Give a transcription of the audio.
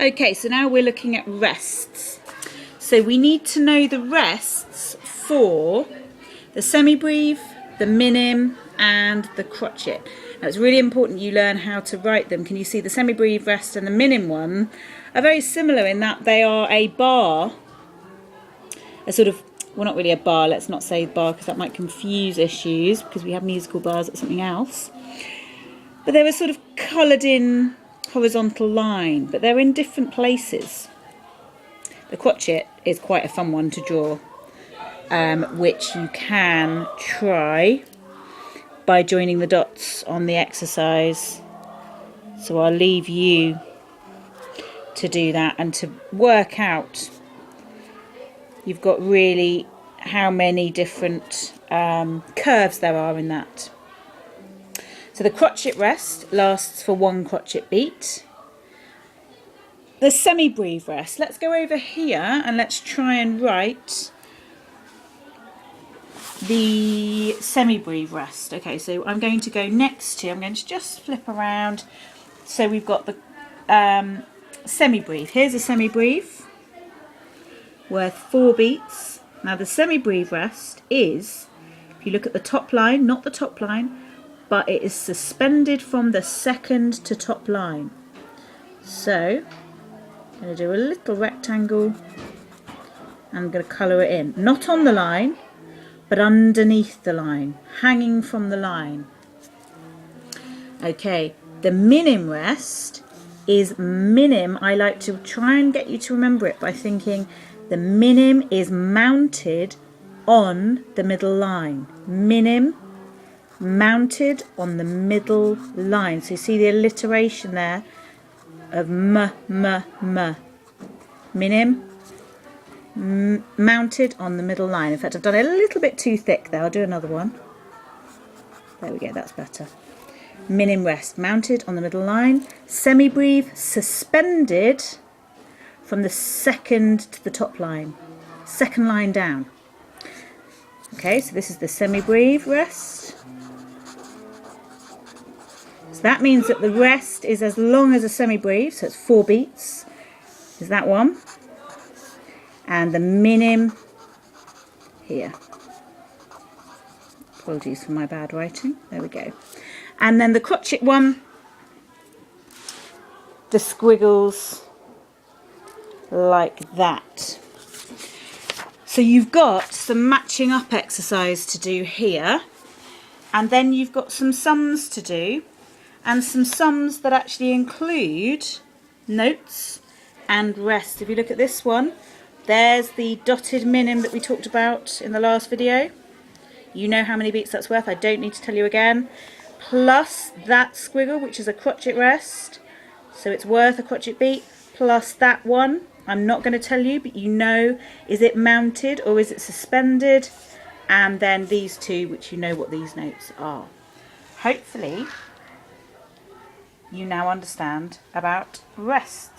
Okay, so now we're looking at rests. So we need to know the rests for the semibreve, the minim and the crotchet. Now it's really important you learn how to write them. Can you see the semibreve rest and the minim one are very similar in that they are a bar, a sort of, well, not really a bar, let's not say bar because that might confuse issues because we have musical bars at something else. But they're a sort of coloured in horizontal line, but they're in different places. The crotchet is quite a fun one to draw, which you can try by joining the dots on the exercise. So I'll leave you to do that and to work out you've got really how many different curves there are in that. So the crotchet rest lasts for 1 crotchet beat. The semibreve rest, let's go over here and let's try and write the semibreve rest. Okay, so I'm going to go next to, I'm going to just flip around. So we've got the semibreve. Here's a semibreve worth 4 beats. Now the semibreve rest is, if you look at the top line, not the top line, but it is suspended from the second to top line. So I'm going to do a little rectangle and I'm going to colour it in. Not on the line, but underneath the line, hanging from the line. Okay, the minim rest is minim. I like to try and get you to remember it by thinking the minim is mounted on the middle line. Minim mounted on the middle line. So you see the alliteration there of m. Minim mounted on the middle line. In fact, I've done it a little bit too thick there. I'll do another one. There we go, that's better. Minim rest mounted on the middle line. Semibreve suspended from the second to the top line. Second line down. Okay, so this is the semibreve rest. So that means that the rest is as long as a semibreve, so it's 4 beats. Is that one? And the minim here. Apologies for my bad writing. There we go. And then the crotchet one, the squiggles like that. So you've got some matching up exercise to do here, and then you've got some sums to do, and some sums that actually include notes and rest. If you look at this one, there's the dotted minim that we talked about in the last video. You know how many beats that's worth, I don't need to tell you again. Plus that squiggle, which is a crotchet rest, so it's worth a crotchet beat, plus that one. I'm not going to tell you, but you know, is it mounted or is it suspended? And then these two, which you know what these notes are. Hopefully, you now understand about rests.